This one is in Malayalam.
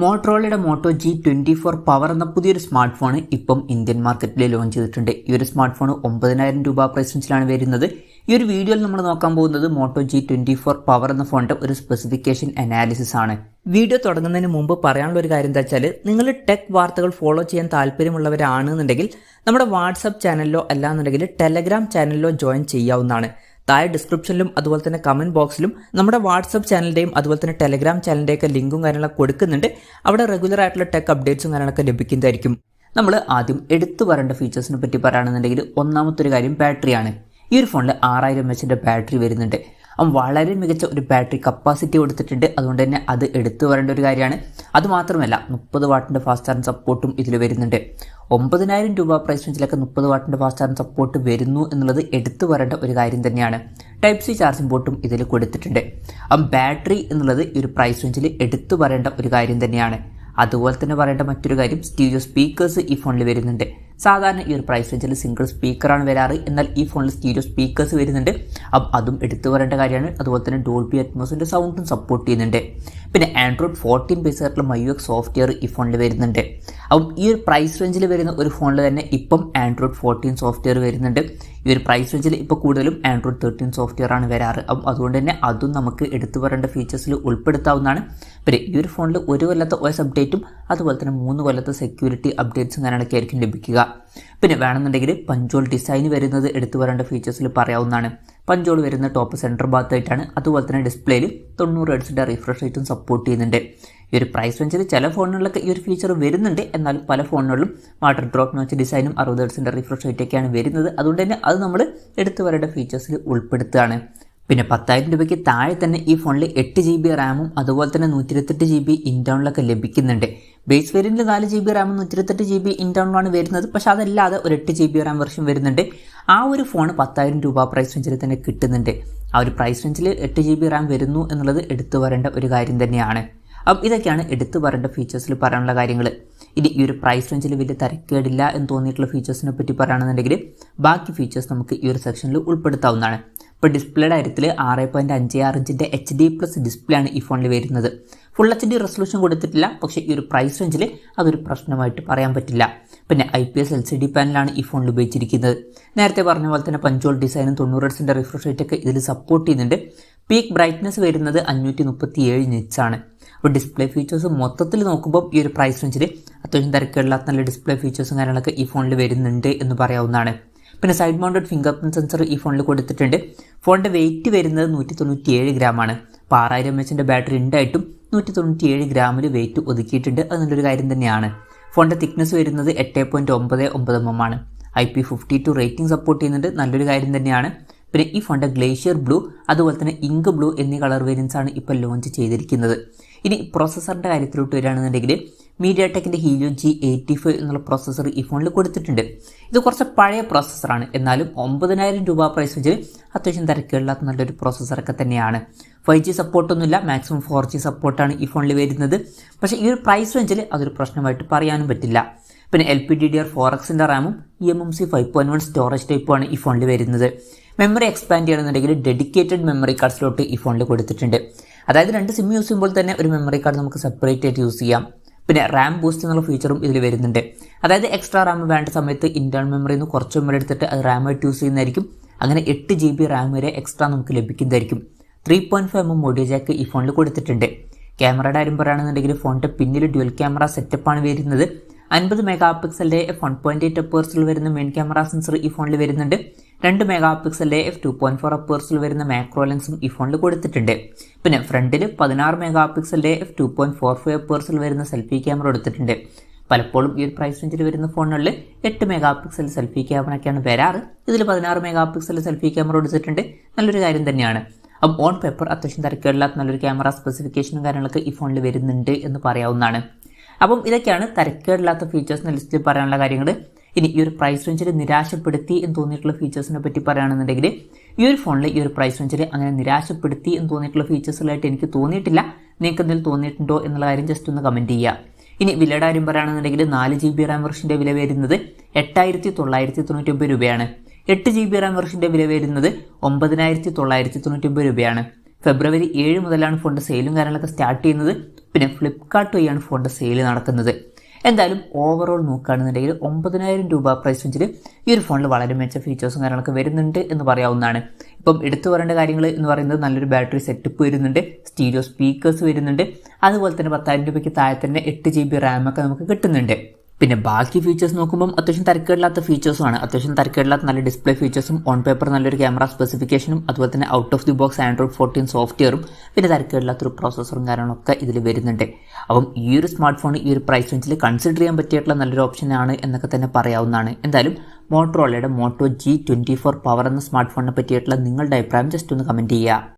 മോട്ടറോളയുടെ മോട്ടോ G24 പവർ എന്ന പുതിയൊരു സ്മാർട്ട് ഫോൺ ഇപ്പം ഇന്ത്യൻ മാർക്കറ്റിൽ ലോഞ്ച് ചെയ്തിട്ടുണ്ട്. ഈ ഒരു സ്മാർട്ട് ഫോൺ 9,000 രൂപ പ്രൈസ് റേഞ്ചിലാണ് വരുന്നത്. ഈ ഒരു വീഡിയോയിൽ നമ്മൾ നോക്കാൻ പോകുന്നത് മോട്ടോ G24 പവർ എന്ന ഫോണിന്റെ ഒരു സ്പെസിഫിക്കേഷൻ അനാലിസിസ് ആണ്. വീഡിയോ തുടങ്ങുന്നതിന് മുമ്പ് പറയാനുള്ള ഒരു കാര്യം എന്താ വെച്ചാൽ, നിങ്ങൾ ടെക് വാർത്തകൾ ഫോളോ ചെയ്യാൻ താല്പര്യമുള്ളവരാണെന്നുണ്ടെങ്കിൽ നമ്മുടെ വാട്സ്ആപ്പ് ചാനലിലോ അല്ലാന്നുണ്ടെങ്കിൽ ടെലഗ്രാം ചാനലിലോ ജോയിൻ ചെയ്യാവുന്നതാണ്. താഴെ ഡിസ്ക്രിപ്ഷനിലും അതുപോലെ തന്നെ കമന്റ് ബോക്സിലും നമ്മുടെ വാട്സ്ആപ്പ് ചാനലിന്റെയും അതുപോലെ തന്നെ ടെലഗ്രാം ചാനലിന്റെയൊക്കെ ലിങ്കും കാര്യങ്ങളൊക്കെ കൊടുക്കുന്നുണ്ട്. അവിടെ റെഗുലർ ആയിട്ടുള്ള ടെക് അപ്ഡേറ്റ്സും കാര്യങ്ങളൊക്കെ ലഭിക്കുന്നതായിരിക്കും. നമ്മൾ ആദ്യം എടുത്തു പറയേണ്ട ഫീച്ചേഴ്സിനെ പറ്റി പറയുകയാണെന്നുണ്ടെങ്കിൽ ഒന്നാമത്തെ ഒരു കാര്യം ബാറ്ററിയാണ്. ഈ ഒരു ഫോണിൽ 6000 mAh ബാറ്ററി വരുന്നുണ്ട്. വളരെ മികച്ച ഒരു ബാറ്ററി കപ്പാസിറ്റി കൊടുത്തിട്ടുണ്ട്. അതുകൊണ്ട് തന്നെ അത് എടുത്തു വരേണ്ട ഒരു കാര്യമാണ്. അതുമാത്രമല്ല 30 വാട്ടിന്റെ ഫാസ്റ്റ് ചാർജിംഗ് സപ്പോർട്ടും ഇതിൽ വരുന്നുണ്ട്. 9,000 രൂപ പ്രൈസ് റേഞ്ചിലൊക്കെ 30 വാട്ടിന്റെ ഫാസ്റ്റ് ചാർജിംഗ് സപ്പോർട്ട് വരുന്നു എന്നുള്ളത് എടുത്തു വരേണ്ട ഒരു കാര്യം തന്നെയാണ്. ടൈപ്പ് സി ചാർജിംഗ് പോർട്ടും ഇതിൽ കൊടുത്തിട്ടുണ്ട്. ബാറ്ററി എന്നുള്ളത് ഈ ഒരു പ്രൈസ് റേഞ്ചിൽ എടുത്തു പറയേണ്ട ഒരു കാര്യം തന്നെയാണ്. അതുപോലെ തന്നെ പറയേണ്ട മറ്റൊരു കാര്യം, സ്റ്റീരിയോ സ്പീക്കേഴ്സ് ഈ ഫോണിൽ വരുന്നുണ്ട്. സാധാരണ ഈ ഒരു പ്രൈസ് റേഞ്ചിൽ സിംഗിൾ സ്പീക്കറാണ് വരാറ്, എന്നാൽ ഈ ഫോണിൽ സ്റ്റീരിയോ സ്പീക്കേഴ്സ് വരുന്നുണ്ട്. അതും എടുത്തു പറയേണ്ട കാര്യമാണ്. അതുപോലെ തന്നെ ഡോൾബി അറ്റ്മോസിന്റെ സൗണ്ടും സപ്പോർട്ട് ചെയ്യുന്നുണ്ട്. പിന്നെ ആൻഡ്രോയിഡ് 14 ബേസ് ആയിട്ടുള്ള MyUX സോഫ്റ്റ്വെയർ ഈ ഫോണിൽ വരുന്നുണ്ട്. ഈ ഒരു പ്രൈസ് റേഞ്ചിൽ വരുന്ന ഒരു ഫോണിൽ തന്നെ ഇപ്പം ആൻഡ്രോയിഡ് 14 സോഫ്റ്റ്വെയർ വരുന്നുണ്ട്. ഈ ഒരു പ്രൈസ് റേഞ്ചിൽ ഇപ്പോൾ കൂടുതലും ആൻഡ്രോയിഡ് 13 സോഫ്റ്റ്വെയർ ആണ് വരാറ്. അതുകൊണ്ട് തന്നെ അതും നമുക്ക് എടുത്തു പറയേണ്ട ഫീച്ചേഴ്സിൽ ഉൾപ്പെടുത്താവുന്നതാണ്. പിന്നെ ഈ ഒരു ഫോണിൽ 1 കൊല്ലത്തെ OS അപ്ഡേറ്റും അതുപോലെ തന്നെ 3 കൊല്ലത്തെ സെക്യൂരിറ്റി അപ്ഡേറ്റ്സും കാര്യങ്ങളൊക്കെ ആയിരിക്കും ലഭിക്കുക. പിന്നെ വേണമെന്നുണ്ടെങ്കിൽ പഞ്ചോൾ ഡിസൈൻ വരുന്നത് എടുത്തു വരേണ്ട ഫീച്ചേഴ്സിൽ പറയാവുന്നതാണ്. പഞ്ചോൾ വരുന്ന ടോപ്പ് സെൻറ്റർ ഭാഗത്തായിട്ടാണ്. അതുപോലെ തന്നെ ഡിസ്പ്ലേയിൽ 90 Hz റിഫ്രഷ് റേറ്റും സപ്പോർട്ട് ചെയ്യുന്നുണ്ട്. ഈ ഒരു പ്രൈസ് റേഞ്ചിൽ ചില ഫോണുകളിലൊക്കെ ഈ ഒരു ഫീച്ചർ വരുന്നുണ്ട്, എന്നാലും പല ഫോണുകളിലും വാട്ടർ ഡ്രോപ്പ് നോച്ച് ഡിസൈനും 60 Hz റിഫ്രഷ് റേറ്റൊക്കെയാണ് വരുന്നത്. അതുകൊണ്ട് തന്നെ അത് നമ്മൾ എടുത്തു വരേണ്ട ഫീച്ചേഴ്സിൽ ഉൾപ്പെടുത്തുകയാണ്. പിന്നെ 10,000 രൂപയ്ക്ക് താഴെ തന്നെ ഈ ഫോണിൽ 8 GB റാമും അതുപോലെ തന്നെ 128 GB ഇന്റേണലൊക്കെ ലഭിക്കുന്നുണ്ട്. ബേസ് വേരിയന്റിൽ 4 GB റാമും 128 GB ഇന്റേണലാണ് വരുന്നത്. പക്ഷെ അതല്ലാതെ ഒരു 8 GB റാം വെർഷൻ വരുന്നുണ്ട്. ആ ഒരു ഫോൺ 10,000 രൂപ പ്രൈസ് റേഞ്ചിൽ തന്നെ കിട്ടുന്നുണ്ട്. ആ ഒരു പ്രൈസ് റേഞ്ചിൽ 8 GB റാം വരുന്നു എന്നുള്ളത് എടുത്തു വരേണ്ട ഒരു കാര്യം തന്നെയാണ്. ഇതൊക്കെയാണ് എടുത്തു പറയേണ്ട ഫീച്ചേഴ്സിൽ പറയാനുള്ള കാര്യങ്ങൾ. ഇനി ഈ ഒരു പ്രൈസ് റേഞ്ചിൽ വലിയ തരക്കേടില്ല എന്ന് തോന്നിയിട്ടുള്ള ഫീച്ചേഴ്സിനെ പറ്റി പറയുകയാണെന്നുണ്ടെങ്കിൽ ബാക്കി ഫീച്ചേഴ്സ് നമുക്ക് ഈ ഒരു സെക്ഷനിൽ ഉൾപ്പെടുത്താവുന്നതാണ്. ഇപ്പോൾ ഡിസ്പ്ലേയുടെ കാര്യത്തിൽ 6.56 ഇഞ്ചിൻ്റെ HD+ ഡിസ്പ്ലേ ആണ് ഈ ഫോണിൽ വരുന്നത്. ഫുൾ HD റെസൊല്യൂഷൻ കൊടുത്തിട്ടില്ല. പക്ഷേ ഈ ഒരു പ്രൈസ് റേഞ്ചിൽ അതൊരു പ്രശ്നമായിട്ട് പറയാൻ പറ്റില്ല. പിന്നെ IPS LCD പാനലാണ് ഈ ഫോണിൽ ഉപയോഗിച്ചിരിക്കുന്നത്. നേരത്തെ പറഞ്ഞ പോലെ തന്നെ പഞ്ചോൾ ഡിസൈനും 90 Hz റിഫ്രഷ് റേറ്റ് ഒക്കെ ഇതിൽ സപ്പോർട്ട് ചെയ്യുന്നുണ്ട്. പീക്ക് ബ്രൈറ്റ്നസ് വരുന്നത് 537 nits ആണ്. അപ്പോൾ ഡിസ്പ്ലേ ഫീച്ചേഴ്സ് മൊത്തത്തിൽ നോക്കുമ്പോൾ ഈ ഒരു പ്രൈസ് റേഞ്ചിൽ അത്യാവശ്യം തിരക്കുകളില്ലാത്ത നല്ല ഡിസ്പ്ലേ ഫീച്ചേഴ്സും കാര്യങ്ങളൊക്കെ ഈ ഫോണിൽ വരുന്നുണ്ട് എന്ന് പറയാവുന്നതാണ്. പിന്നെ side mounted finger print sensor ഈ ഫോണിൽ കൊടുത്തിട്ടുണ്ട്. ഫോണിൻ്റെ വെയിറ്റ് വരുന്നത് 197 ഗ്രാമാണ്. അപ്പോൾ 6000 mAh ബാറ്ററി ഉണ്ടായിട്ടും 197 ഗ്രാമിൽ വെയിറ്റ് ഒതുക്കിയിട്ടുണ്ട്. അത് നല്ലൊരു കാര്യം തന്നെയാണ്. ഫോണിൻ്റെ തിക്നെസ് വരുന്നത് 8.99 mm ആണ്. IP52 റേറ്റിംഗ് സപ്പോർട്ട് ചെയ്യുന്നുണ്ട്. നല്ലൊരു കാര്യം തന്നെയാണ്. പിന്നെ ഈ ഫോണിൻ്റെ ഗ്ലേഷ്യർ ബ്ലൂ അതുപോലെ തന്നെ ഇങ്ക് ബ്ലൂ എന്നീ കളർ വേരിയൻസ് ആണ് ഇപ്പോൾ ലോഞ്ച് ചെയ്തിരിക്കുന്നത്. ഇനി പ്രോസസ്സറിൻ്റെ കാര്യത്തിലോട്ട് വരികയാണെന്നുണ്ടെങ്കിൽ മീഡിയാടെക്കിൻ്റെ ഹീലിയോ G85 എന്നുള്ള പ്രോസസ്സർ ഈ ഫോണിൽ കൊടുത്തിട്ടുണ്ട്. ഇത് കുറച്ച് പഴയ പ്രോസസ്സറാണ്, എന്നാലും 9,000 രൂപ പ്രൈസ് വെച്ച് അത്യാവശ്യം തിരക്കുകളില്ലാത്ത നല്ലൊരു പ്രോസസ്സറൊക്കെ തന്നെയാണ്. 5G സപ്പോർട്ടൊന്നുമില്ല, മാക്സിമം 4G സപ്പോർട്ടാണ് ഈ ഫോണിൽ വരുന്നത്. പക്ഷേ ഈ ഒരു പ്രൈസ് റേഞ്ചിൽ അതൊരു പ്രശ്നമായിട്ട് പറയാനും പറ്റില്ല. പിന്നെ LPDDR4Xൻ്റെ റാമും eMMC 5.1 സ്റ്റോറേജ് ടൈപ്പുമാണ് ഈ ഫോണിൽ വരുന്നത്. മെമ്മറി എക്സ്പാൻഡ് ചെയ്യണമെന്നുണ്ടെങ്കിൽ ഡെഡിക്കേറ്റഡ് മെമ്മറി കാർഡ് സ്ലോട്ട് ഈ ഫോണിൽ കൊടുത്തിട്ടുണ്ട്. അതായത് 2 സിം യൂസ് ചെയ്യുമ്പോൾ തന്നെ ഒരു മെമ്മറി കാർഡ് നമുക്ക് സെപ്പറേറ്റ് ആയിട്ട് യൂസ് ചെയ്യാം. പിന്നെ റാം ബൂസ്റ്റ് എന്നുള്ള ഫീച്ചറും ഇതിൽ വരുന്നുണ്ട്. അതായത് എക്സ്ട്രാ റാം വേണ്ട സമയത്ത് ഇന്റേണൽ മെമ്മറിയിൽ നിന്ന് കുറച്ച് മെമ്മറി എടുത്തിട്ട് അത് റാമായിട്ട് യൂസ് ചെയ്യുന്നതായിരിക്കും. അങ്ങനെ 8 GB റാം വരെ എക്സ്ട്രാ നമുക്ക് ലഭിക്കുന്നതായിരിക്കും. 3.5 mm ഓഡിയോ ജാക്ക് ഈ ഫോണിൽ കൊടുത്തിട്ടുണ്ട്. ക്യാമറയുടെ കാര്യം പറയുകയാണെന്നുണ്ടെങ്കിൽ ഫോണിൻ്റെ പിന്നിൽ ഡ്യുവൽ ക്യാമറ സെറ്റപ്പാണ് വരുന്നത്. 50 മെഗാപിക്സലിൻ്റെ f1.8 അപ്പേഴ്സിൽ വരുന്ന മെയിൻ ക്യാമറ സെൻസർ ഈ ഫോണിൽ വരുന്നുണ്ട്. 2 മെഗാപിക്സലിൻ്റെ f2.4 അപ്പേഴ്സിൽ വരുന്ന മാക്രോ ലെൻസും ഈ ഫോണിൽ കൊടുത്തിട്ടുണ്ട്. പിന്നെ ഫ്രണ്ടിൽ 16 മെഗാപിക്സലിൻ്റെ f2.45 അപ്പേഴ്സിൽ വരുന്ന സെൽഫി ക്യാമറ കൊടുത്തിട്ടുണ്ട്. പലപ്പോഴും ഈ ഒരു പ്രൈസ് റേഞ്ചിൽ വരുന്ന ഫോണുകളിൽ 8 മെഗാപിക്സൽ സെൽഫി ക്യാമറയൊക്കെയാണ് വരാറ്. ഇതിൽ 16 മെഗാപിക്സൽ സെൽഫി ക്യാമറ കൊടുത്തിട്ടുണ്ട്. നല്ലൊരു കാര്യം തന്നെയാണ്. ഓൺ പേപ്പർ അത്യാവശ്യം തിരക്കേടില്ലാത്ത നല്ലൊരു ക്യാമറ സ്പെസിഫിക്കേഷനും കാര്യങ്ങളൊക്കെ ഈ ഫോണിൽ വരുന്നുണ്ട് എന്ന് പറയാവുന്നതാണ്. ഇതൊക്കെയാണ് തിരക്കേടില്ലാത്ത ഫീച്ചേഴ്സിൻ്റെ ലിസ്റ്റിൽ പറയാനുള്ള കാര്യങ്ങൾ. ഇനി ഈ ഒരു പ്രൈസ് റേഞ്ചിൽ നിരാശപ്പെടുത്തി എന്ന് തോന്നിയിട്ടുള്ള ഫീച്ചേഴ്സിനെ പറ്റി പറയുകയാണെന്നുണ്ടെങ്കിൽ ഈ ഒരു ഫോണിൽ ഈ ഒരു പ്രൈസ് റേഞ്ചിൽ അങ്ങനെ നിരാശപ്പെടുത്തി എന്ന് തോന്നിയിട്ടുള്ള ഫീച്ചേഴ്സിലായിട്ട് എനിക്ക് തോന്നിയിട്ടില്ല. നിങ്ങൾക്ക് എന്തെങ്കിലും തോന്നിയിട്ടുണ്ടോ എന്നുള്ള കാര്യം ജസ്റ്റ് ഒന്ന് കമൻറ്റ് ചെയ്യുക. ഇനി വിലയുടെ കാര്യം പറയുകയാണെന്നുണ്ടെങ്കിൽ 4 GB റാം വെർഷൻ്റെ വില വരുന്നത് 8,999 രൂപയാണ്. 8 GB റാം വെർഷൻ്റെ വില വരുന്നത് 9,999 രൂപയാണ്. ഫെബ്രുവരി 7 മുതലാണ് ഫോണിൻ്റെ സെയിലും കാര്യങ്ങളൊക്കെ സ്റ്റാർട്ട് ചെയ്യുന്നത്. പിന്നെ ഫ്ലിപ്കാർട്ട് വഴിയാണ് ഫോണിൻ്റെ സെയിൽ നടക്കുന്നത്. എന്തായാലും ഓവറോൾ നോക്കുകയാണെന്നുണ്ടെങ്കിൽ 9,000 രൂപ പ്രൈസ് റേഞ്ചിൽ ഈ ഒരു ഫോണിൽ വളരെ മികച്ച ഫീച്ചേഴ്സും കാര്യങ്ങളൊക്കെ വരുന്നുണ്ട് എന്ന് പറയാവുന്നതാണ്. ഇപ്പം എടുത്തു പറയേണ്ട കാര്യങ്ങൾ എന്ന് പറയുന്നത് നല്ലൊരു ബാറ്ററി സെറ്റപ്പ് വരുന്നുണ്ട്, സ്റ്റീരിയോ സ്പീക്കേഴ്സ് വരുന്നുണ്ട്, അതുപോലെ തന്നെ 10,000 രൂപയ്ക്ക് താഴെ തന്നെ 8 GB റാമൊക്കെ നമുക്ക് കിട്ടുന്നുണ്ട്. പിന്നെ ബാക്കി ഫീച്ചേഴ്സ് നോക്കുമ്പോൾ അത്യാവശ്യം തരക്കേടില്ലാത്ത ഫീച്ചേഴ്സുമാണ്. അത്യാവശ്യം തരക്കേടില്ലാത്ത നല്ല ഡിസ്പ്ലേ ഫീച്ചേഴ്സും ഓൺ പേപ്പർ നല്ലൊരു ക്യാമറ സ്പെസിഫിക്കേഷനും അതുപോലെ തന്നെ out of the box Android 14 സോഫ്റ്റ്വെയറും പിന്നെ തരക്കേടില്ലാത്തൊരു പ്രോസസ്സറും കാര്യങ്ങളൊക്കെ ഇതിൽ വരുന്നുണ്ട്. അപ്പം ഈ ഒരു സ്മാർട്ട് ഫോൺ ഈ ഒരു പ്രൈസ് റേഞ്ചിൽ കൺസിഡർ ചെയ്യാൻ പറ്റിയിട്ടുള്ള നല്ലൊരു ഓപ്ഷനാണ് എന്നൊക്കെ തന്നെ പറയാവുന്നതാണ്. എന്തായാലും മോട്ടോറോളയുടെ Moto G24 പവർ എന്ന സ്മാർട്ട് ഫോണിനെ പറ്റിയിട്ടുള്ള നിങ്ങളുടെ അഭിപ്രായം ജസ്റ്റ് ഒന്ന് കമൻറ്റ് ചെയ്യുക.